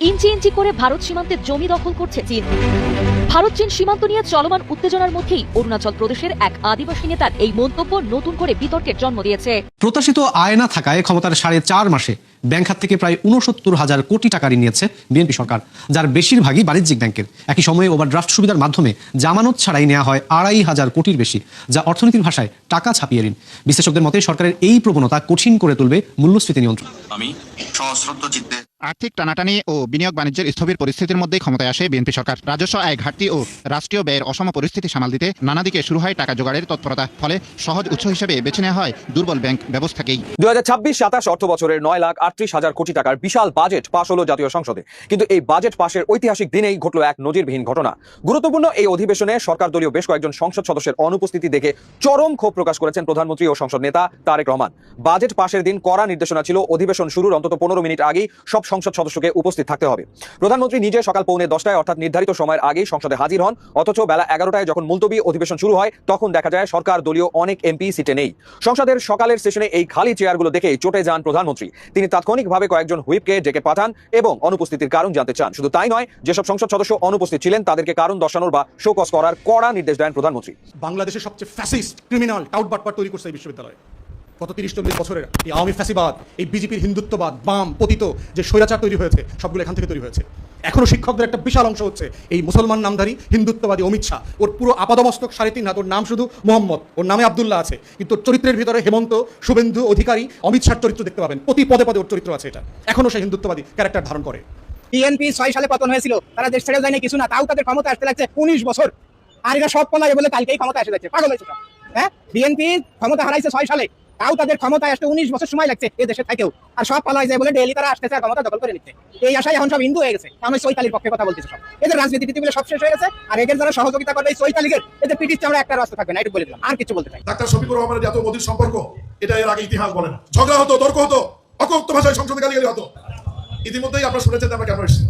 ইঞ্চি ইঞ্চি করে ভারত সীমান্তে জমি দখল করছে চীন। ভারত চীন সীমান্ত নিয়ে চলমান উত্তেজনার মধ্যেই অরুণাচল প্রদেশের এক আদিবাসী নেতার এই মন্তব্য নতুন করে বিতর্কের জন্ম দিয়েছে। প্রত্যাশিত আয় না থাকায় ক্ষমতার 4.5 মাসে ব্যাংক খাত থেকে প্রায় 69,000 কোটি টাকা ঋণ নিয়েছে বিএনপি সরকার, যার বেশিরভাগই বাণিজ্যিক ব্যাংকের। একই সময়ে ওভারড্রাফট সুবিধার মাধ্যমে জামানত ছাড়াই নেওয়া হয় 2,500 কোটির বেশি, যা অর্থনীতির ভাষায় টাকা ছাপিয়ে ঋণ। বিশ্লেষকদের মতে সরকারের এই প্রবণতা কঠিন করে তুলবে মূল্যস্ফীতি নিয়ন্ত্রণ। আমি সশ্রদ্ধ চিত্তে আর্থিক টানাটানি ও বিনিয়োগ বাণিজ্যের স্থবির পরিস্থিতির মধ্যেই ক্ষমতায় আসে বিএনপি সরকার। রাজস্ব আয় ঘাটতি ও রাষ্ট্রীয় ব্যয়ের অসম পরিস্থিতি সামাল দিতে নানা দিকে শুরু হয় টাকা জোগাড়ের তৎপরতা। ফলে সহজ উৎস হিসেবে বেছে নেওয়া হয় দুর্বল ব্যাংক ব্যবস্থাকেই। 2026-27 অর্থ বছরের 9,38,000 কোটি টাকার বিশাল বাজেট পাশ হলো জাতীয় সংসদে। কিন্তু এই বাজেট পাশের ঐতিহাসিক দিনেই ঘটল এক নজিরবিহীন ঘটনা। গুরুত্বপূর্ণ এই অধিবেশনে সরকার দলীয় বেশ কয়েকজন সংসদ সদস্যের অনুপস্থিতি দেখে চরম ক্ষোভ প্রকাশ করেছেন প্রধানমন্ত্রী ও সংসদ নেতা তারেক রহমান। বাজেট পাশের দিন কড়া নির্দেশনা ছিল, অধিবেশন শুরুর অন্তত 15 মিনিট আগেই সব সংসদ সদস্যকে উপস্থিত থাকতে হবে। প্রধানমন্ত্রী নিজে সকাল 9:45 অর্থাৎ নির্ধারিত সময়ের আগেই সংসদে হাজির হন, অথচ বেলা 11টায় যখন মুলতবি অধিবেশন শুরু হয় তখন দেখা যায় সরকার দলীয় অনেক এমপি সিটে নেই। সংসদের সকালের সেশনে এই খালি চেয়ারগুলো দেখেই চটে যান প্রধানমন্ত্রী। তিনি তাৎক্ষণিকভাবে কয়েকজন হুইপকে ডেকে পাঠান এবং অনুপস্থিতির কারণ জানতে চান। শুধু তাই নয়, যেসব সংসদ সদস্য অনুপস্থিত ছিলেন তাদেরকে কারণ দর্শানোর বা শোকজ করার কড়া নির্দেশ দেন প্রধানমন্ত্রী। বাংলাদেশের সবচেয়ে ফ্যাসিস্ট ক্রিমিনাল টাউটবাটপার তৈরি করছে এই বিশ্ববিদ্যালয়। গত 30-40 বছরের এই আওয়ামী ফ্যাসিবাদ, এই বিজেপির হিন্দুত্ববাদ, বাম পতিত যে স্বৈরাচার তৈরি হয়েছে সবগুলো এখান থেকে তৈরি হয়েছে। এখনো শিক্ষকদের একটা বিশাল অংশ হচ্ছে এই মুসলমান নামধারী হিন্দুত্ববাদী অমিত শাহ। ওর পুরো আপাদমস্তক 3.5 হাত, ওর নাম শুধু মোহাম্মদ, ওর নামে আব্দুল্লাহ আছে, কিন্তু ওর চরিত্রের ভিতরে হেমন্ত, শুভেন্দু অধিকারী, অমিত শাহর চরিত্র দেখতে পাবেন। প্রতি পদে পদে ওর চরিত্র আছে। এটা এখনো সেই হিন্দুত্ববাদী ক্যারেক্টার ধারণ করে। বিএনপি 6 সালে পতন হয়েছিল, তারা দেশ ছেড়ে যায়নি কিছু না, তাও তাদের ক্ষমতা আসতে লাগছে 19 বছর। আর এরা সব পলায় বলে কালকেই ক্ষমতা এসে যাচ্ছে, পাগল হয়েছে সব। হ্যাঁ, বিএনপি ক্ষমতা হারাইছে 6 সালে, তাও তাদের ক্ষমতায় আসতে 19 বছর সময় লাগছে এই দেশে থেকেও। আর সব পালায় যায় বলে ডেইলি তারা আসতেছে আর ক্ষমতা দখল করে নিচ্ছে। এই আশায় এখন সব হিন্দু হয়ে গেছে। আমি চৈতালির পক্ষে কথা বলতেছি। সব এদের রাজনীতি পৃথিবীতে সব শেষ হয়ে গেছে। আর এদের যারা সহযোগিতা করবে এই চৈতালিগের, এদের পিটির চামড়া একটা রাস্তা থাকবে না, এটুকু বলে দিলাম। আর কিছু বলতে চাই, ডাক্তার শফিকুর রহমানের এত মধুর সম্পর্ক, এটা এর আগে ইতিহাস বলে না। ঝগড়া হতো, তর্ক হতো, অকথ্য ভাষায় সংসদে গালিগালি হতো। ইতিমধ্যেই আপনারা শুনেছেন আমরা কেন এসেছি।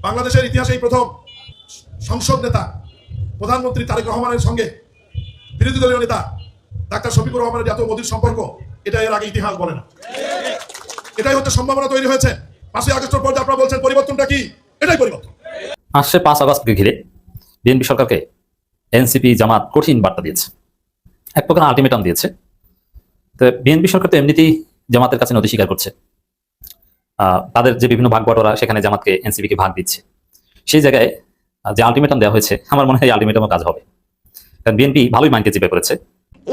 বাংলাদেশের ইতিহাসে এই প্রথম সংসদ নেতা প্রধানমন্ত্রী তারেক রহমানের সঙ্গে বিরোধী দলীয় নেতা ডাক্তার শফিকুর রহমানের এত মধুর সম্পর্ক, এটা এর আগে ইতিহাস বলে না। এটাই হচ্ছে সম্ভাবনা তৈরি হয়েছে। 5ই আগস্টের পর আপনারা বলছেন পরিবর্তনটা কি, এটাই পরিবর্তন। আসছে 5 আগস্টকে ঘিরে বিএনপি সরকারকে এনসিপি জামাত কঠিন বার্তা দিয়েছে, এক প্রকার আলটিমেটাম দিয়েছে। তো বিএনপি সরকার তো এমনিতেই জামাতের কাছে নথি স্বীকার করছে, তাদের যে বিভিন্ন ভাগ বাটোয়ারা সেখানে জামাতকে এনসিপিকে ভাগ দিচ্ছে। সেই জায়গায় যে আলটিমেটাম দেওয়া হয়েছে, আমার মনে হয় আলটিমেটামও কাজ হবে, কারণ বিএনপি ভালোই মাইন্ডকে চেপে করেছে।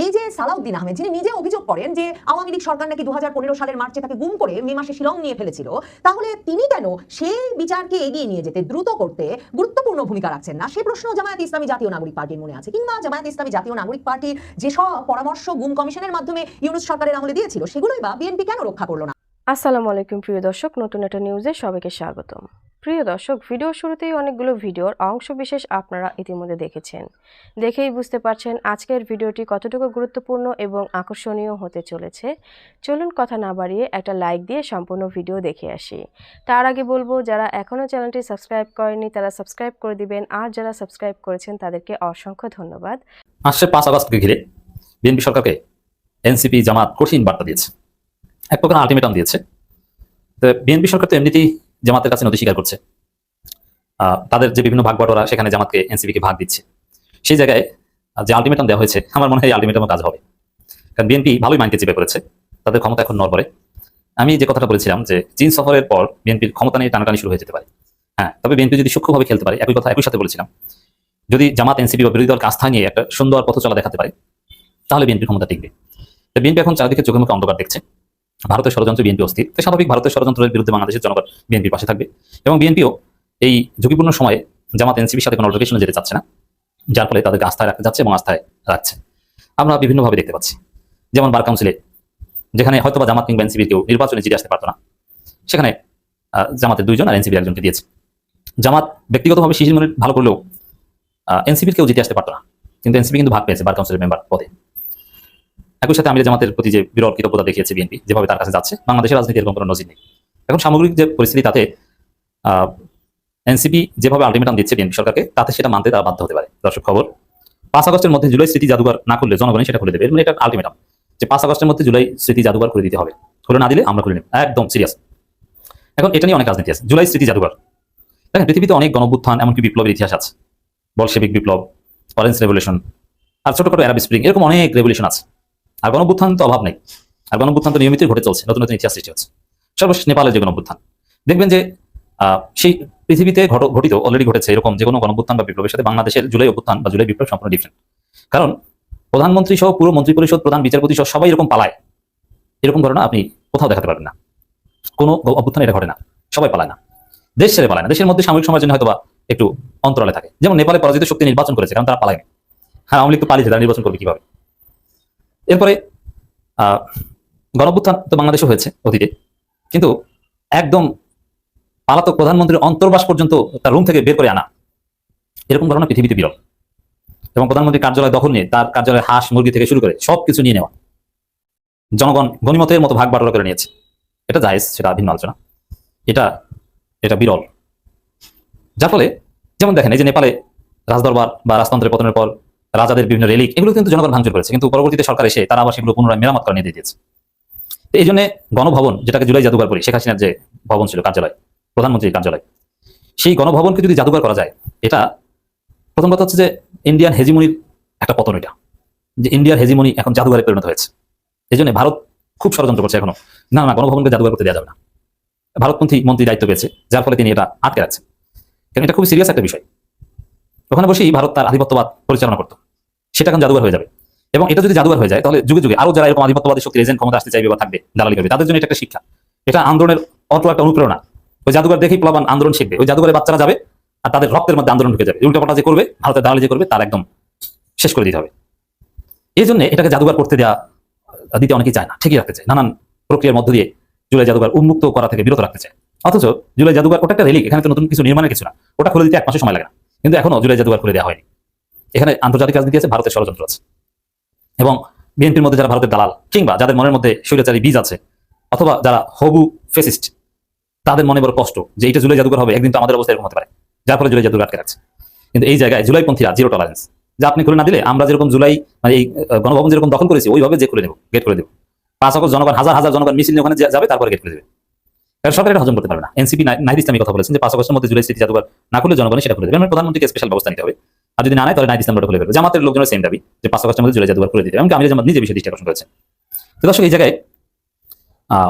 এই যে সালাউদ্দিন আহমেদ, যিনি নিজে অভিযোগ করেন যে আওয়ামী লীগ সরকার নাকি 2015 সালের মার্চে তাকে গুম করে মে মাসে শিলং নিয়ে ফেলেছিল, তাহলে তিনি কেন সেই বিচারকে এগিয়ে নিয়ে যেতে, দ্রুত করতে গুরুত্বপূর্ণ ভূমিকা রাখছেন না? সেই প্রশ্ন জামায়াত ইসলামী জাতীয় নাগরিক পার্টির মনে আছে, কিংবা জামায়াত ইসলামী জাতীয় নাগরিক পার্টি যেসব পরামর্শ গুম কমিশনের মাধ্যমে ইউনূস সরকারের আমলে দিয়েছিল সেগুলোই বা বিএনপি কেন রক্ষা করলো না? আসসালামু আলাইকুম প্রিয় দর্শক, নতুন একটা নিউজে সবাইকে স্বাগতম। প্রিয় দর্শক, ভিডিও শুরুতেই অনেকগুলো ভিডিওর অংশ বিশেষ আপনারা ইতিমধ্যে দেখেছেন। দেখেই বুঝতে পারছেন আজকের ভিডিওটি কতটুকু গুরুত্বপূর্ণ এবং আকর্ষণীয় হতে চলেছে। চলুন কথা না বাড়িয়ে একটা লাইক দিয়ে সম্পূর্ণ ভিডিও দেখে আসি। তার আগে বলবো, যারা এখনও চ্যানেলটি সাবস্ক্রাইব করেনি তারা সাবস্ক্রাইব করে দিবেন, আর যারা সাবস্ক্রাইব করেছেন তাদেরকে অসংখ্য ধন্যবাদ। আসছে 5 আগস্টকে ঘিরে বিএনপি সরকারকে এনসিপি জামাত কঠিন বার্তা দিয়েছে, এক প্রকার আলটিমেটাম দিয়েছে। তো বিএনপি সরকার তো এমনিতেই জামাতের কাছে নথি স্বীকার করছে, তাদের যে বিভিন্ন ভাগ বাটোয়ারা সেখানে জামাতকে এনসিপিকে ভাগ দিচ্ছে। সেই জায়গায় যে আলটিমেটাম দেওয়া হয়েছে, আমার মনে হয় আলটিমেটামও কাজ হবে, কারণ বিএনপি ভালোই মাইন্ডকে চেপে করেছে, তাদের ক্ষমতা এখন নড়বড়ে। আমি যে কথাটা বলেছিলাম যে চীন সফরের পর বিএনপির ক্ষমতা নিয়ে টানাটানি শুরু হয়ে যেতে পারে। হ্যাঁ, তবে বিএনপি যদি সূক্ষ্মভাবে খেলতে পারে, একই কথা একই সাথে বলেছিলাম, যদি জামাত এনসিপি বা বিরোধী দল আস্থা নিয়ে একটা সুন্দর পথ চলা দেখাতে পারে তাহলে বিএনপির ক্ষমতা টিকবে। বিএনপি এখন চারদিকে চোখে মুখে অন্ধকার দেখছে। ভারতের ষড়যন্ত্র বিএনপি অস্থির, তো স্বাভাবিক ভারতের ষড়যন্ত্রের বিরুদ্ধে বাংলাদেশের জনগণ বিএনপির পাশে থাকবে, এবং বিএনপিও এই ঝুঁকিপূর্ণ সময়ে জামাত এনসিপির সাথে কোনো অল্টারনেশনে যেতে চাচ্ছে না, যার ফলে তাদেরকে আস্থায় রাখতে যাচ্ছে এবং আস্থায় রাখছে। আমরা বিভিন্নভাবে দেখতে পাচ্ছি, যেমন বার কাউন্সিলে যেখানে হয়তোবা জামাত কিংবা এনসিপির কেউ নির্বাচনে জিতে আসতে পারতো না, সেখানে জামাতের 2 জন আর এনসিপির 1জনকে দিয়েছে। জামাত ব্যক্তিগতভাবে শিশির মনে ভালো করলেও এনসিপির কেউ জিতে আসতে পারতো না, কিন্তু এনসিপি কিন্তু ভাগ পেয়েছে বার কাউন্সিলের মেম্বার পদে। একই সাথে আমির জামাতের প্রতি যে বিরল কৃতজ্ঞতা দেখিয়েছে বিএনপি, যেভাবে তার কাছে যাচ্ছে, বাংলাদেশের রাজনীতি এরকম কোনো নজির নেই। এখন সামগ্রিক যে পরিস্থিতি, তাতে এনসিপি যেভাবে আলটিমেটাম দিচ্ছে বিএনপি সরকারকে, তাতে সেটা মানতে তারা বাধ্য হতে পারে। দর্শক খবর, 5 আগস্টের মধ্যে জুলাই স্মৃতি জাদুঘর না খুললে জনগণই সেটা খুলে দেবে, মানে এটা আলটিমেটাম যে 5 আগস্টের মধ্যে জুলাই স্মৃতি জাদুঘর খুলে দিতে হবে, খুলে না দিলে আমরা খুলে নেব, একদম সিরিয়াস। এখন এটা নিয়ে অনেক রাজনীতি আছে। জুলাই স্মৃতি জাদুঘর, দেখেন পৃথিবীতে অনেক গণঅভ্যুত্থান এমনকি বিপ্লবের ইতিহাস আছে। বলশেবিক বিপ্লব, অরেঞ্জ রেভলিউশন, আর ছোটখাটো আরব স্প্রিং, এরকম অনেক রেভলিউশন আছে। আর গণঅভ্যুত্থান তো অভাব নেই, আর গণঅভ্যুত্থান তো নিয়মিতই ঘটে চলছে, নতুন নতুন ইতিহাস সৃষ্টি হচ্ছে। সর্বশেষ নেপালের যে গণঅভ্যুত্থান, দেখবেন যে সেই পৃথিবীতে ঘটিত অলরেডি ঘটেছে এরকম যে কোনো গণঅভ্যুত্থান বা বিপ্লবের সাথে বাংলাদেশের জুলাই অভ্যুত্থান বা জুলাই বিপ্লব সম্পূর্ণ ডিফারেন্ট। কারণ প্রধানমন্ত্রী সহ পুরো মন্ত্রী পরিষদ, প্রধান বিচারপতি সহ সবাই এরকম পালায়, এরকম ঘটনা আপনি কোথাও দেখাতে পারবেন না। কোনো অভ্যুত্থান এটা ঘটে না, সবাই পালায় না, দেশ ছেড়ে পালায় না, দেশের মধ্যে সাময়িক সময়ের জন্য হয়তো বা একটু অন্তরালে থাকে। যেমন নেপালে পরাজিত শক্তি নির্বাচন করেছে, কারণ তারা পালায়নি। হ্যাঁ, আওয়ামী লীগ তো পালিয়েছে, তারা নির্বাচন করবে কিভাবে? এরপরে গণঅভ্যুত্থান তো বাংলাদেশে হয়েছে অতীতে, কিন্তু একদম পালাতক প্রধানমন্ত্রীর অন্তর্বাস পর্যন্ত তার রুম থেকে বের করে আনা, এরকম ঘটনা পৃথিবীতে বিরল। এবং প্রধানমন্ত্রীর কার্যালয় দখল নিয়ে তার কার্যালয়ে হাঁস মুরগি থেকে শুরু করে সবকিছু নিয়ে নেওয়া, জনগণ গণিমতের মতো ভাগ বাটোয়ারা করে নিয়েছে। এটা জায়েজ, সেটা ভিন্ন আলোচনা। এটা এটা বিরল। যার ফলে যেমন দেখেন, এই যে নেপালে রাজদরবার বা রাজতন্ত্রের পতনের পর রাজাদের বিভিন্ন রেলিক, এগুলো কিন্তু জনগণ ভাঙচুর করেছে, কিন্তু পরবর্তীতে সরকার এসে তারা আবার সেগুলো পুনরায় মেরামত করে নিয়ে দিয়েছে। তো এই জন্য গণভবন, যেটাকে জুলাই জাদুঘর বলি, শেখ হাসিনার যে ভবন ছিল কার্যালয়, প্রধানমন্ত্রীর কার্যালয়, সেই গণভবনকে যদি জাদুঘর করা যায়, এটা প্রথম কথা হচ্ছে যে ইন্ডিয়ান হেজিমনির একটা পতন। এটা যে ইন্ডিয়ার হেজিমনি এখন জাদুঘরে পরিণত হয়েছে, এই জন্য ভারত খুব ষড়যন্ত্র করছে এখনো, না না গণভবনকে জাদুঘর করতে দেওয়া যাবে না। ভারতপন্থী মন্ত্রী দায়িত্ব পেয়েছে, যার ফলে তিনি এটা আটকে রাখছেন, কারণ এটা খুব সিরিয়াস একটা বিষয়। ওখানে বসেই ভারত তার আধিপত্যবাদ পরিচালনা করতো, সেটা এখন জাদুঘর হয়ে যাবে। এবং এটা যদি জাদুঘর হয়ে যায়, তাহলে যুগে যুগে আরো যারা এরকম আধিপত্যবাদী শক্তির এজেন্ট ক্ষমতা আসতে চাইবে বা থাকবে, দালালি করবে, তাদের জন্য এটা একটা শিক্ষা, এটা আন্দোলনের অটো একটা অনুপ্রেরণা। ওই জাদুঘর দেখেই প্লাবান আন্দোলন শিখবে, ওই জাদুঘরে বাচ্চারা যাবে আর তাদের রক্তের মধ্যে আন্দোলন ঢুকে যাবে। উল্টাপাল্টা যে করবে, ভারতের দালালি যে করবে, তার একদম শেষ করে দিতে হবে। এই জন্য এটাকে জাদুঘর করতে দিতে অনেকেই চায় না, ঠিকই রাখতে চায়, নানান প্রক্রিয়ার মধ্য দিয়ে জুলাই জাদুঘর উন্মুক্ত করা থেকে বিরত রাখতে চায়। অথচ জুলাই জাদুঘর ওটা একটা রেলিক, এখানে তো নতুন কিছু নির্মাণের কিছু না, ওটা খুলে দিতে 1 মাসের সময় লাগে না, কিন্তু এখনো জুলাই জাদুঘর খুলে দেওয়া হয়নি। এখানে আন্তর্জাতিক রাজনীতি আছে, ভারতের ষড়যন্ত্র আছে, এবং বিএনপির মধ্যে যারা ভারতের দালাল কিংবা যাদের মনের মধ্যে স্বৈরাচারী বীজ আছে, অথবা যারা হবু ফেসিস্ট, তাদের মনে বড় কষ্ট যে এটা জুলাই জাদুঘর হবে, একদিন তো আমাদের অবস্থা এরকম হতে পারে, যার ফলে জুলাই জাদুঘর আটকে রাখছে। কিন্তু এই জায়গায় জুলাইপন্থীরা জিরো টলারেন্স, যা আপনি খুলে না দিলে আমরা যেরকম জুলাই মানে এই গণভবন যেরকম দখল করেছি, ওইভাবে যে খুলে দেবো, গেট করে দেবো। 5 আগস্ট জনগণ হাজার হাজার জনগণ মিছিল নিয়ে ওখানে যাবে, তারপরে গেট করে দেবে। কারণ সরকার এটা হজম করতে পারবে না। এনসিপি নাহিদ ইসলামী কথা বলেছেন যে 5 আগস্টের মধ্যে জুলাই স্মৃতি জাদুঘর না খুলে জনগণ সেটা খুলে দেবে, মানে প্রধানমন্ত্রীকে স্পেশাল ব্যবস্থা নিতে হবে। আর যদি না নেয়, তাহলে নাহিদ ইসলামটা খুলে ফেলবে। জামাতের লোকজনের সেম দাবি যে 5 আগস্টের মধ্যে জুলাই জাদুঘর খুলে দিতে, এমনকি আমির জামাত নিজে বিষয়ে দৃষ্টি আকর্ষণ করেছেন। তো দর্শক, এই জায়গায়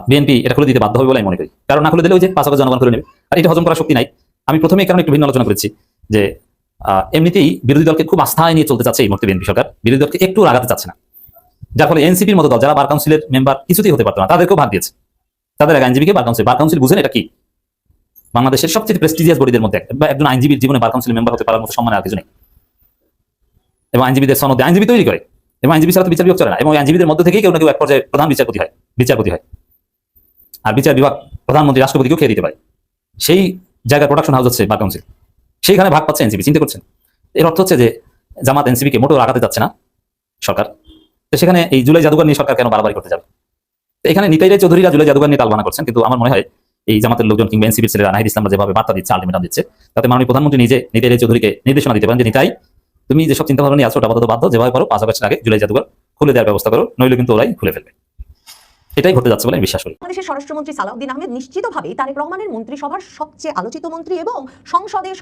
বিএনপি এটা খুলে দিতে বাধ্য হবে বলে আমি মনে করি, কারণ না খুলে দিলে ওই যে 5 আগস্ট জনগণ খুলে নেবে, আর এটা হজম করার শক্তি নাই। আমি প্রথমে এই কারণে একটু ভিন্ন আলোচনা করেছি যে এমনিতেই বিরোধী দলকে খুব আস্থায় নিয়ে চলতে চাচ্ছে এই মুহূর্তে বিএনপি সরকার, বিরোধী দলকে একটু রাগাতে চাচ্ছে না, যার ফলে এনসিপির মতো দল যারা বার কাউন্সিলের মেম্বার কিছুতেই হতে পারতো না, তাদেরকেও ভাগ দিয়েছে, তাদের এক আইনজীবীকে বার কাউন্সিল বুঝেন এটা কি? বাংলাদেশের সবচেয়ে প্রেস্টিজিয়াস বডিদের মধ্যে একজন আইনজীবীর জীবনে বার কাউন্সিলের মেম্বার হতে পারার মতো সম্মান আর কিছু নেই। এবং আইনজীবীদের সনদে আইনজীবী তৈরি করে, এবং আইনজীবী ছাড়া তো বিচার বিভাগ চলে না, এবং আইনজীবীদের মধ্যে থেকেই কেউ না কেউ এক পর্যায়ে প্রধান বিচারপতি হয়। আর বিচার বিভাগ প্রধানমন্ত্রী রাষ্ট্রপতিকেও খেয়ে দিতে পারে। সেই জায়গায় প্রোডাকশন হাউস হচ্ছে বার কাউন্সিল, সেইখানে ভাগ পাচ্ছে এনসিপি। চিন্তা করছেন, এর অর্থ হচ্ছে যে জামাত এনসিপিকে মোটেও রাগাতে যাচ্ছে না সরকার। তো সেখানে এই জুলাই জাদুঘর নিয়ে সরকার কেন বাড়াবাড়ি করতে যাবে? তো এখানে নিতাই চৌধুরীরা জুলাই জাদুঘর নিয়ে টালবানা করছেন, কিন্তু আমার মনে হয় এই জামাতের লোকজন কিংবা এনসিপির ছেলেরা নাহিদ ইসলামরা যেভাবে বার্তা দিচ্ছে, আলটিমেটাম দিচ্ছে, তাতে মাননীয় প্রধানমন্ত্রী নিজে নিতাই চৌধুরীকে নির্দেশনা দিতে পারেন যে নিতাই, তুমি যেসব চিন্তাভাবনা নিয়ে আসো ওটা আপাতত বাধ্য, যেভাবে পারো 5 আগস্টের আগে জুলাই জাদুঘর খুলে দেওয়ার ব্যবস্থা করো, নইলে কিন্তু ওরাই খুলে ফেলবে। এটাই ঘটতে যাচ্ছে বলে আমি বিশ্বাস করি। বাংলাদেশের স্বরাষ্ট্রমন্ত্রী সালাউদ্দিন আহমেদ নিশ্চিতভাবেই তারেক রহমানের মন্ত্রিসভার সবচেয়ে আলোচিত মন্ত্রী এবং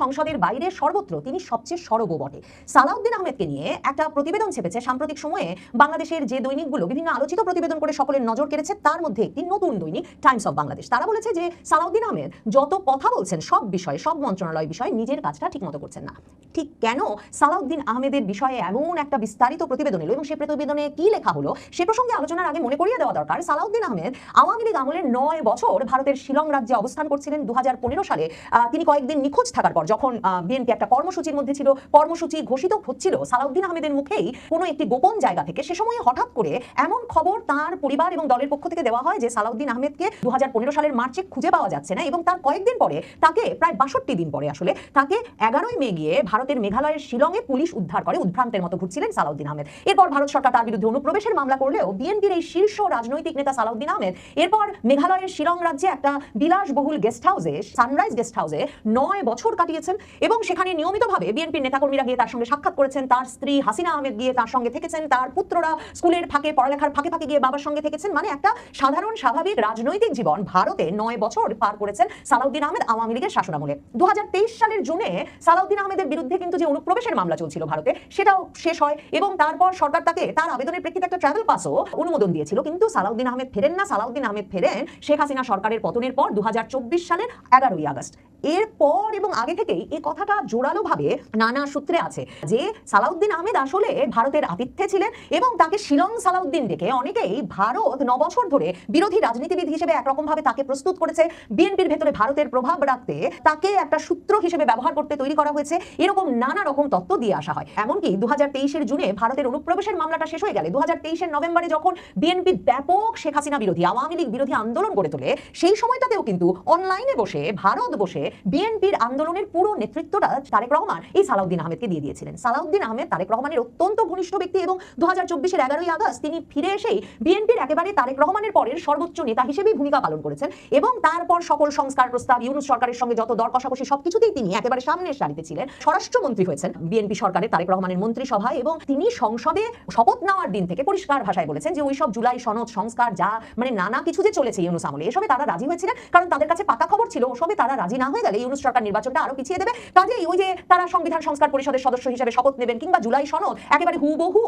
সংসদের বাইরে সর্বত্র তিনি সবচেয়ে সরব বটে। সালাউদ্দিন আহমেদকে নিয়ে একটা প্রতিবেদন ছেপেছে সাম্প্রতিক সময়ে বাংলাদেশের যে দৈনিকগুলো বিভিন্ন আলোচিত প্রতিবেদন করে সকলের নজর কেড়েছে, তার মধ্যে একটি নতুন দৈনিক টাইমস অফ বাংলাদেশ। তারা বলেছে যে সালাউদ্দিন আহমেদ যত কথা বলছেন সব বিষয়ে, সব মন্ত্রণালয় বিষয়ে, নিজের কাজটা ঠিকমতো করছেন না। ঠিক কেন সালাউদ্দিন আহমেদের বিষয়ে এমন একটা বিস্তারিত প্রতিবেদন এলো এবং সেই প্রতিবেদনে কি লেখা হলো সে প্রসঙ্গে আলোচনার আগে মনে করিয়ে দেওয়া দরকার, সালাউদ্দিন আহমেদ আওয়ামী লীগ আমলের 9 বছর ভারতের শিলং রাজ্যে অবস্থান করছিলেন। 2015 সালে তিনি কয়েকদিন নিখোঁজ থাকার পর যখন বিএনপি একটা কর্মসূচির মধ্যে ছিল, কর্মসূচি ঘোষিত হচ্ছিল, সালাউদ্দিন আহমেদের মুখেই কোনো একটি গোপন জায়গা থেকে সে সময়ে হঠাৎ করে এমন খবর তার পরিবার এবং দলের পক্ষ থেকে দেওয়া হয় যে সালাউদ্দিন আহমেদকে 2015 সালের মার্চে খুঁজে পাওয়া যাচ্ছে না, এবং তার কয়েকদিন পরে তাকে, প্রায় 62 দিন পরে আসলে তাকে 11 মে গিয়ে ভারতের মেঘালয়ের শিলংয়ে পুলিশ উদ্ধার করে। উদ্ভ্রান্তের মতো ঘুরছিলেন সালাউদ্দিন আহমেদ। এরপর ভারত সরকার তার বিরুদ্ধে অনুপ্রবেশের মামলা করলেও বিএনপির এই শীর্ষ রাজনৈতিক নেতা উপদেষ্টা সালাউদ্দিন আহমেদ এরপর মেঘালয়ের শিলং রাজ্যে একটা বিলাসবহুল গেস্ট হাউসে, সানরাইজ গেস্ট হাউসে 9 বছর কাটিয়েছেন এবং সেখানে নিয়মিতভাবে বিএনপির নেতাকর্মীরা গিয়ে তার সঙ্গে সাক্ষাৎ করেছেন, তার স্ত্রী হাসিনা আহমেদ গিয়ে তার সঙ্গে থেকেছেন, তার পুত্ররা স্কুলের ফাঁকে পড়ালেখার ফাঁকে ফাঁকে গিয়ে বাবার সঙ্গে থেকেছেন। মানে একটা সাধারণ স্বাভাবিক রাজনৈতিক জীবন ভারতে 9 বছর পার করেছেন সালাউদ্দিন আহমেদ আওয়ামী লীগের শাসনামলে। 2023 সালের জুনে সালাউদ্দিন আহমেদের বিরুদ্ধে কিন্তু যে অনুপ্রবেশের মামলা চলছিল ভারতে, সেটাও শেষ হয় এবং তারপর সরকার তাকে তার আবেদনের প্রেক্ষিতে একটা ট্রাভেল পাসও অনুমোদন দিয়েছিল। কিন্তু সালাউদ্দিন আহমেদ ফেরেন না। সালাউদ্দিন আহমেদ ফেরেন শেখ হাসিনা সরকারের পতনের পর 2024 সালের 11ই আগস্ট। এরপর এবং আগে থেকেই এই কথাটা জোরালোভাবে নানা সূত্রে আছে যে সালাউদ্দিন আহমেদ আসলে ভারতের আতিথ্যে ছিলেন এবং তাকে শিলং সালাউদ্দিন ডেকে অনেকেই ভারত 9 বছর ধরে বিরোধী রাজনীতিবিদ হিসেবে একরকম ভাবে তাকে প্রস্তুত করেছে, বিএনপির ভেতরে ভারতের প্রভাব রাখতে তাকে একটা সূত্র হিসেবে ব্যবহার করতে তৈরি করা হয়েছে, এরকম নানা রকম তত্ত্ব দিয়ে আসা হয়। এমনকি 2023 জুনে ভারতের অনুপ্রবেশের মামলাটা শেষ হয়ে গেলে 2023 নভেম্বরে যখন বিএনপি ব্যাপক শেখ হাসিনা বিরোধী, আওয়ামী লীগ বিরোধী আন্দোলন গড়ে তোলে, সেই সময়টাতেও কিন্তু অনলাইনে বসে ভারত বসে বিএনপির আন্দোলনের পুরো নেতৃত্বটা তারেক রহমান এই সালাউদ্দিন আহমেদকে দিয়ে দিয়েছিলেন। সালাউদ্দিন আহমেদ তারেক রহমানের অত্যন্ত ঘনিষ্ঠ ব্যক্তি এবং 2024 11ই আগস্ট তিনি ফিরে এসেই বিএনপির একেবারে তারেক রহমানের পরের সর্বোচ্চ নেতা হিসেবেই ভূমিকা পালন করেছেন এবং তারপর সকল সংস্কার প্রস্তাব, ইউনূস সরকারের সঙ্গে যত দর কষাকষি সবকিছুতেই তিনি একেবারে সামনের সারিতে ছিলেন। স্বরাষ্ট্রমন্ত্রী হয়েছেন বিএনপি সরকারের তারেক রহমানের মন্ত্রিসভায় এবং তিনি সংসদে শপথ নেওয়ার দিন থেকে পরিষ্কার ভাষায় বলেছেন যে ওইসব জুলাই সনদ সংস্কার যা মানে নানা কিছু যে চলেছে ইউনূস আমলে, এসবে তারা রাজি হয়েছিলেন, কারণ তাদের কাছে পাকা খবর ছিল ওসবে তারা রাজি না হয়ে গেলে ইউনূস সরকার নির্বাচনটা আরো পিছিয়ে দেবে। কাজেই ওই যে তারা সংবিধান সংস্কার পরিষদের সদস্য হিসেবে শপথ নেবেন কিংবা জুলাই সনদ একেবারে হুবহু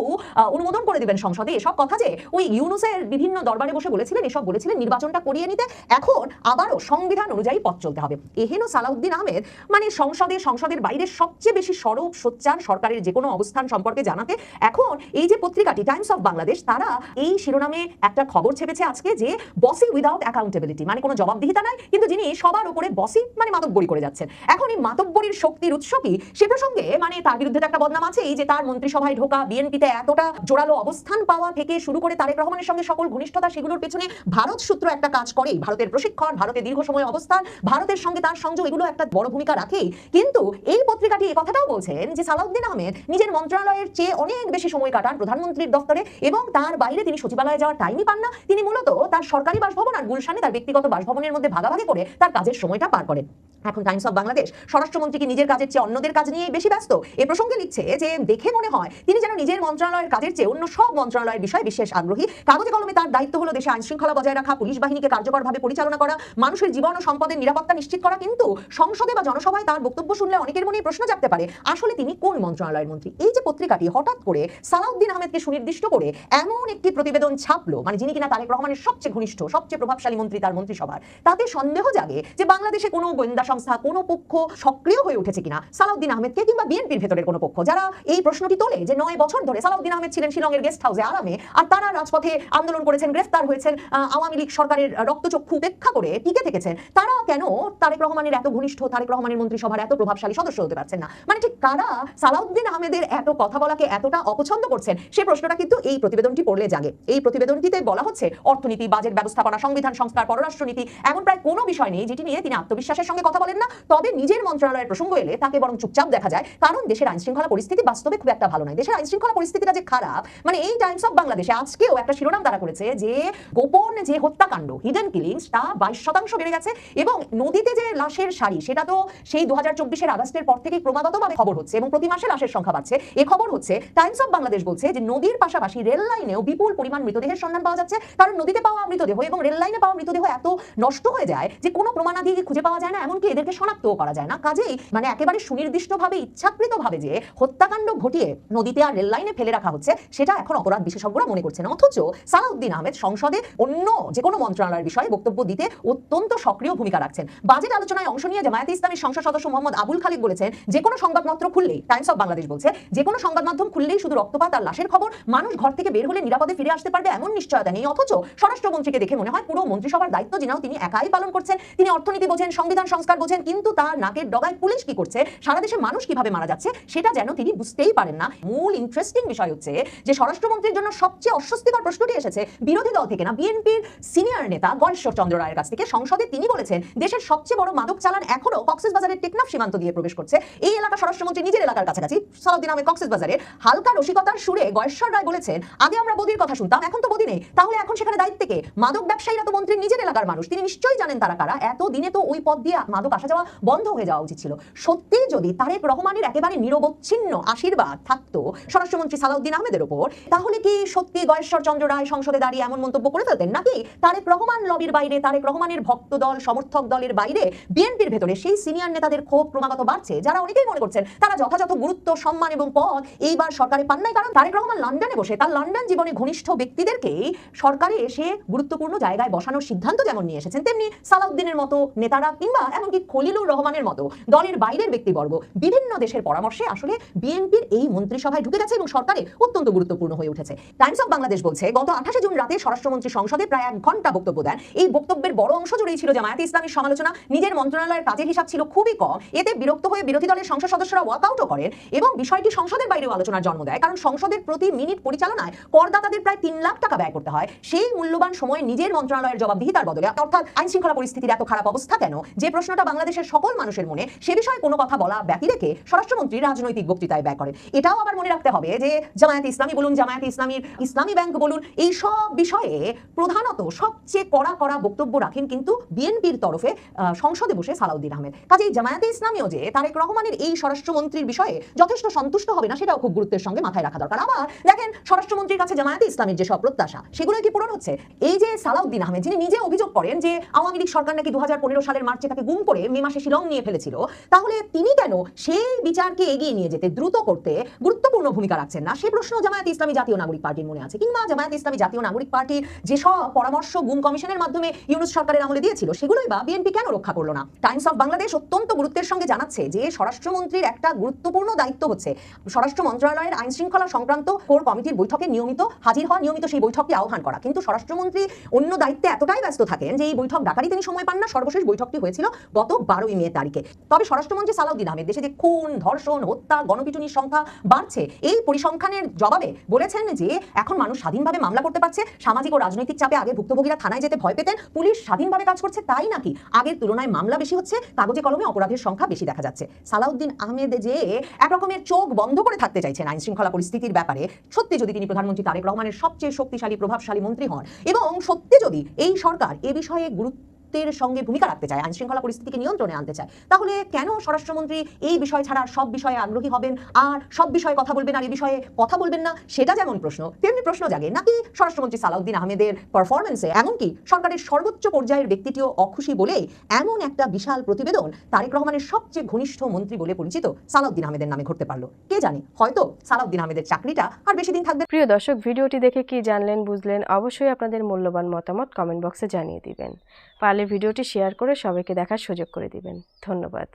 অনুমোদন করে দেবেন সংসদে, এসব কথা যে ওই ইউনূসের বিভিন্ন দরবারে বসে বলেছিলেন, এসব বলেছিলেন নির্বাচনটা করিয়ে নিতে, এখন আবারও সংবিধান অনুযায়ী পথ চলতে হবে। এহেন সালাউদ্দিন আহমেদ মানে সংসদের বাইরে সবচেয়ে বেশি সরব সোচ্চার সরকারের যে কোনো অবস্থান সম্পর্কে জানাতে এখন এই যে পত্রিকাটি টাইমস অফ বাংলাদেশ তারা এই শিরোনামে একটা খবর ছেপেছে আজকে যে বসি উইদাউট অ্যাকাউন্টেবিলিটি, মানে কোনো জবাবদিহিতা নাই কিন্তু যিনি সবার উপরে বসি মানে মাতব্বরি করে যাচ্ছেন। এখন এই মাতব্বরির শক্তির উৎস কি সে প্রসঙ্গে মানে তার বিরুদ্ধে একটা বদনাম আছে, এই যে তার মন্ত্রিসভায় ঢোকা, বিএনপিতে এতটা জোরালো অবস্থান পাওয়া থেকে শুরু করে তারেক রহমানের সঙ্গে সকল ঘনিষ্ঠতা, সেগুলোর পেছনে ভারত সূত্র একটা কাজ করে, ভারতের প্রশিক্ষণ, ভারতের দীর্ঘ সময় অবস্থান, ভারতের সঙ্গে তার সংযোগ, এগুলো একটা বড় ভূমিকা রাখেই। কিন্তু এই পত্রিকাটি এই কথাটাও বলছেন যে সালাউদ্দিন আহমেদ নিজের মন্ত্রণালয়ের চেয়ে অনেক বেশি সময় কাটান প্রধানমন্ত্রীর দপ্তরে এবং তার বাইরে তিনি সচিবালয়ে যাওয়ার টাইমই পান না। তিনি মূলত তার সরকারি বাসভবন আর গুলশানে তার ব্যক্তিগত বাসভবনের মধ্যে ভাগাভাগি করে তার কাজের সময়টা পার করেন। এখন টাইমস অফ বাংলাদেশ স্বরাষ্ট্রমন্ত্রীকে নিজের কাজের চেয়ে অন্যদের কাজ নিয়ে বেশি ব্যস্ত এ প্রসঙ্গে লিখছে যে দেখে মনে হয় তিনি যেন নিজের মন্ত্রণালয়ের কাজের চেয়ে অন্য সব মন্ত্রণালয়ের বিষয়ে বিশেষ আগ্রহী। কাগজে কলমে তার দায়িত্ব হলো দেশে আইন শৃঙ্খলা বজায় রাখা, পুলিশ বাহিনীকে কার্যকরভাবে পরিচালনা করা, মানুষের জীবন ও সম্পদের নিরাপত্তা নিশ্চিত করা। কিন্তু সংসদে বা জনসভায় তার বক্তব্য শুনলে অনেকের মনে প্রশ্ন জাগতে পারে আসলে তিনি কোন মন্ত্রণালয়ের মন্ত্রী। এই যে পত্রিকাটি হঠাৎ করে সালাউদ্দিন আহমেদকে সুনির্দিষ্ট করে এমন একটি প্রতিবেদন ছাপলো, মানে যিনি কিনা তারেক রহমানের সবচেয়ে ঘনিষ্ঠ সবচেয়ে প্রভাবশালী মন্ত্রী তার মন্ত্রিসভার, তাতে সন্দেহ জাগে যে বাংলাদেশে কোনো গোয়েন্দা সংস্থা, কোনো পক্ষ সক্রিয় হয়ে উঠেছে কিনা সালাউদ্দিন আহমেদকে কিংবা বিএনপির ভেতরের কোনো পক্ষ, যারা এই প্রশ্নটি তোলে যে 9 বছর ধরে সালাউদ্দিন আহমেদ ছিলেন শিলংয়ের গেস্ট হাউসে আরামে আর তারা রাজপথে আন্দোলন করেছেন, গ্রেফতার হয়েছেন, আওয়ামী লীগ সরকারের রক্তচক্ষু উপেক্ষা করে টিকে থেকেছেন, তারা কেন তারেক রহমানের এত ঘনিষ্ঠ, তারেক রহমানের মন্ত্রিসভার এত প্রভাবশালী সদস্য হতে পারছেন না? মানে ঠিক কারা সালাউদ্দিন আহমেদের এত কথা বলাকে এতটা অপছন্দ করছেন সেই প্রশ্নটা কিন্তু এই প্রতিবেদনটি পড়লে জাগে। এই প্রতিবেদনটিতে বলা হচ্ছে অর্থনীতি, বাজেট ব্যবস্থাপনা, সংবিধান সংস্কার, পররাষ্ট্রনীতি এমন প্রায় কোনো বিষয় নেই যেটি নিয়ে তিনি আত্মবিশ্বাসের সঙ্গে কথা বলেন না। তবে নিজের মন্ত্রণালয়ের প্রসঙ্গ এলে তাকে বরং চুপচাপ দেখা যায়, কারণ দেশের আইন শৃঙ্খলা পরিস্থিতি বাস্তবে খুব একটা ভালো নয়। দেশের আইন শৃঙ্খলা পরিস্থিতিটা যে খারাপ, মানে এই টাইমস অফ বাংলাদেশে আজকেও একটা শিরোনাম তারা করেছে যে গোপন যে হত্যাকাণ্ড, হিডেন কিলিংস, তা 22% বেড়ে গেছে এবং নদীতে যে লাশের সারি সেটা তো সেই 2024 আগস্টের পর থেকেই ক্রমাগতভাবে খবর হচ্ছে এবং প্রতি মাসে লাশের সংখ্যা বাড়ছে। এই খবর হচ্ছে টাইমস অফ বাংলাদেশ বলছে যে নদীর পাশাপাশি রেল লাইনেও বিপুল পরিমাণ মৃতদেহের সন্ধান পাওয়া যাচ্ছে, কারণ নদীতে পাওয়া মৃতদেহ এবং রেল লাইনে পাওয়া মৃতদেহ এত নষ্ট হয়ে যায় যে কোনো প্রমাণাদি খুঁজে পাওয়া যায় না, এমনকি এদেরকে শনাক্তও করা যায় না। কাজেই মানে একেবারে সুনির্দিষ্টভাবে ইচ্ছাকৃতভাবে যে হত্যাকাণ্ড ঘটিয়ে নদীতে আর রেল লাইনে ফেলে রাখা হচ্ছে সেটা এখন অপরাধ বিশেষজ্ঞরা মনে করছে না। অথচ সালাউদ্দিন আহমেদ সংসদে অন্য যে কোনো মন্ত্রণালয়ের বিষয়ে বক্তব্য দিতে অত্যন্ত সক্রিয় ভূমিকা রাখছেন। বাজেট আলোচনায় অংশ নিয়ে জামায়াতে ইসলামীর সংসদ সদস্য মোহাম্মদ আবুল খালিদ বলেছেন যে কোনো সংবাদপত্র খুললেই, টাইমস অফ বাংলাদেশ বলছে যে কোনো সংবাদ মাধ্যম খুললেই শুধু রক্তপাত আর লাশের খবর, মানুষ ঘর থেকে বের হলে নিরাপদে ফিরে আসতে পারবে এমন নিশ্চয়তা নেই। অথচ স্বরাষ্ট্রমন্ত্রীকে দেখে মনে হয় পুরো মন্ত্রিসভার দায়িত্ব যিনাও তিনি একাই পালন করছেন। তিনি অর্থনীতি বোঝেন, সংবিধান সংস্কার বোঝেন, কিন্তু তার নাকের ডগায় পুলিশ কি করছে, সারা দেশের মানুষ কিভাবে মারা যাচ্ছে সেটা যেন তিনি বুঝতেই পারেন না। মূল ইন্টারেস্টিং বিষয় হচ্ছে যে স্বরাষ্ট্রমন্ত্রীর জন্য সবচেয়ে অস্বস্তিকর প্রশ্নটি এসেছে বিরোধী দল থেকে না, বিএনপির সিনিয়র নেতা গয়েশ্বর চন্দ্র রায়ের কাছ থেকে। সংসদে তিনি বলেছেন দেশের সবচেয়ে বড় মাদক চালান এখনো কক্সবাজারের টেকনাফ সীমান্ত দিয়ে প্রবেশ করছে। এই এলাকা স্বরাষ্ট্রমন্ত্রী নিজের এলাকার কাছাকাছি, সালাউদ্দিন আহমেদ কক্সবাজারের। হালকা রসিকতার সুরে গয়েশ্বর রায় বলেছেন, আগে আমরা বদির কথা শুনতাম, এখন তো বদি নেই, তাহলে এখন সেখানে দায়িত্বে কে? মাদক ব্যবসায়ীরা তো মন্ত্রীর নিজের এলাকার মানুষ, তিনি নিশ্চয়ই জানেন তারা কারা। এত দিনে তো ওই পথ দিয়ে মাদক আসা যাওয়া বন্ধ হয়ে যাওয়া উচিত ছিল। সত্যি যদি তারেক রহমানের একেবারে নিরবচ্ছিন্ন আশীর্বাদ থাকতো স্বরাষ্ট্রমন্ত্রী সালাউদ্দিন আহমেদের উপর, তাহলে কি সত্যি গয়েশ্বর চন্দ্র রায় সংসদে দাঁড়িয়ে এমন মন্তব্য করে ফেলতেন? নাকি তারেক রহমান লবির বাইরে, তারেক রহমানের ভক্ত দল সমর্থক দলের বাইরে বিএনপির ভেতরে সেই সিনিয়র নেতাদের ক্ষোভ ক্রমাগত বাড়ছে, যারা অনেকেই মনে করছেন তারা যথাযথ গুরুত্ব, সম্মান এবং পদ এইবার সরকারে পান নাই, কারণ তারেক রহমান লন্ডনে বসে তার লন্ডন জীবনে ঘনিষ্ঠ ব্যক্তিদেরকেই সরকারে এসে গুরুত্বপূর্ণ জায়গায় বসানোর সিদ্ধান্ত যেমন নিয়ে এসেছেন, তেমনি সালাউদ্দিনের মতো নেতারা কিংবা এমনকি খলিলুর রহমানের মতো দলের বাইরের ব্যক্তিবর্গ বিভিন্ন দেশের পরামর্শে আসলে বিএনপির এই মন্ত্রিসভায় ঢুকে গেছে এবং সরকারে অত্যন্ত গুরুত্বপূর্ণ হয়ে উঠেছে। টাইমস অফ বাংলাদেশ বলছে, গত 28 জুন রাতে স্বরাষ্ট্রমন্ত্রী সংসদে প্রায় 1 ঘন্টা বক্তব্য দেন। এই বক্তব্যের বড় অংশ জুড়েই ছিল জামায়াতে ইসলামীর সমালোচনা। নিজের মন্ত্রণালয়ের কাজের হিসাব ছিল খুবই কম। এতে বিরক্ত হয়ে বিরোধী দলের সংসদ সদস্যরা ওয়াকআউটও করেন এবং বিষয়টি সংসদের বাইরেও আলোচনার জন্ম দেয়, কারণ সংসদের প্রতি মিনিট পরিচালনায় করদাতাদের প্রায় 3 লাখ টাকা ব্যয় করতে হয়। সেই মূল্যবান সময়ে নিজের মন্ত্রণালয়ের জবাবদিহিতার বদলে, অর্থাৎ আইন শৃঙ্খলা পরিস্থিতির এত খারাপ অবস্থা কেন, যে প্রশ্নটা বাংলাদেশের সকল মানুষের মনে, সে বিষয়ে কোনো কথা বলা ব্যতি রেখে স্বরাষ্ট্রমন্ত্রী রাজনৈতিক বক্তৃতায় ব্যয় করেন। এটাও আবার মনে রাখতে হবে যে জামায়াতে ইসলামী বলুন, জামায়াতে ইসলামীর ইসলামী ব্যাংক বলুন, এই সব বিষয়ে প্রধানত সবচেয়ে কড়া বক্তব্য রাখেন কিন্তু বিএনপির তরফে সংসদে বসে সালাউদ্দিন আহমেদ। কাজেই জামায়াতে ইসলামীও যে তারেক রহমানের এই স্বরাষ্ট্রমন্ত্রীর বিষয়ে যথেষ্ট সন্তুষ্ট হবে না, সেটাও খুব গুরুত্বের সঙ্গে মাথায় রাখা দরকার। আবার দেখেন, স্বরাষ্ট্রমন্ত্রীর কাছে জামায়াতে ইসলামীর যে সব প্রত্যাশা, সেগুলো কি পূরণ হচ্ছে? এই যে সালাউদ্দিন আহমেদ, যিনি নিজে অভিযোগ করেন যে আওয়ামী লীগ সরকার নাকি 2015 সালের মার্চে তাকে গুম করে মে মাসে শিলং নিয়ে ফেলেছিল, তাহলে তিনি কেন সেই বিচারকে এগিয়ে নিয়ে যেতে, দ্রুত করতে গুরুত্বপূর্ণ ভূমিকা রাখছেন না? সে প্রশ্ন জামায়াতে ইসলামী জাতীয় নাগরিক পার্টির মনে আছে। কিংবা জামায়াতে ইসলামী জাতীয় নাগরিক পার্টির যেসব পরামর্শ গুম কমিশনের মাধ্যমে ইউনূস সরকারের আমলে দিয়েছিল, সেগুলোই বা বিএনপি কেন রক্ষা করলো না? টাইমস অফ বাংলাদেশ অত্যন্ত গুরুত্বের সঙ্গে জানাচ্ছে যে স্বরাষ্ট্রমন্ত্রীর একটা গুরুত্বপূর্ণ দায়িত্ব হচ্ছে স্বরাষ্ট্র মন্ত্রণালয়ের আইন শৃঙ্খলা সংক্রান্ত কোর কমিটির বৈঠকে নিয়মিত হাজির হওয়া, নিয়মিত সেই বৈঠকটি আহ্বান করা। কিন্তু স্বরাষ্ট্রমন্ত্রী অন্য দায়িত্বে এতটাই ব্যস্ত থাকেন যে এই বৈঠক ডাকারই তিনি সময় পান না। সর্বশেষ বৈঠকটি হয়েছিল গত 12 মে তারিখে। তবে স্বরাষ্ট্রমন্ত্রী সালাউদ্দিন আহমেদ দেশে যে খুন, ধর্ষণ, হত্যা, গণপিটুনির সংখ্যা বাড়ছে, এই পরিসংখ্যানের জবাবে বলেছেন যে এখন মানুষ স্বাধীনভাবে মামলা করতে পারছে। সামাজিক ও রাজনৈতিক চাপে আগে ভুক্তভোগীরা থানায় যেতে ভয় পেতেন, পুলিশ স্বাধীনভাবে কাজ করছে, তাই নাকি আগের তুলনায় মামলা বেশি হচ্ছে, কাগজে কলমে অপরাধের সংখ্যা বেশি দেখা যাচ্ছে। সালাউদ্দিন আহমেদ যে একরকমের চোখ বন্ধ করে থাকতে চাইছেন আইন শৃঙ্খলা পরিস্থিতির ব্যাপারে, সত্যি যদি তিনি প্রধানমন্ত্রী তারেক রহমানের সবচেয়ে শক্তিশালী প্রভাবশালী মন্ত্রী হন এবং সত্যি যদি এই সরকার এ বিষয়ে গুরুত্বের সঙ্গে ভূমিকা রাখতে চায়, আইন শৃঙ্খলা পরিস্থিতিকে নিয়ন্ত্রণে আনতে চায়, তাহলে কেন স্বরাষ্ট্রমন্ত্রী এই বিষয় ছাড়া সব বিষয়ে আগ্রহী হবেন আর সব বিষয়ে কথা বলবেন আর এই বিষয়ে কথা বলবেন না? সেটা যেমন প্রশ্ন, তেমনি প্রশ্ন জাগে নাকি স্বরাষ্ট্রমন্ত্রী সালাউদ্দিন আহমেদের পারফরমেন্সে, এমনকি সরকারের সর্বোচ্চ পর্যায়ের ব্যক্তিটিও অখুশি বলেই এমন একটা বিশাল প্রতিবেদন তারেক রহমানের সবচেয়ে ঘনিষ্ঠ মন্ত্রী বলে পরিচিত সালাউদ্দিন আহমেদের নামে ঘটতে পারলো? কে জানে, হয়তো সালাউদ্দিন আহমেদের চাকরিটা আর বেশি দিন থাকবে। প্রিয় দর্শক, ভিডিওটি দেখে কি জানলেন, বুঝলেন? অবশ্যই আপনাদের মূল্যবান মতামত কমেন্ট বক্সে জানিয়ে দিবেন। পারলে ভিডিওটি শেয়ার করে সবাইকে দেখার সুযোগ করে দিবেন। ধন্যবাদ।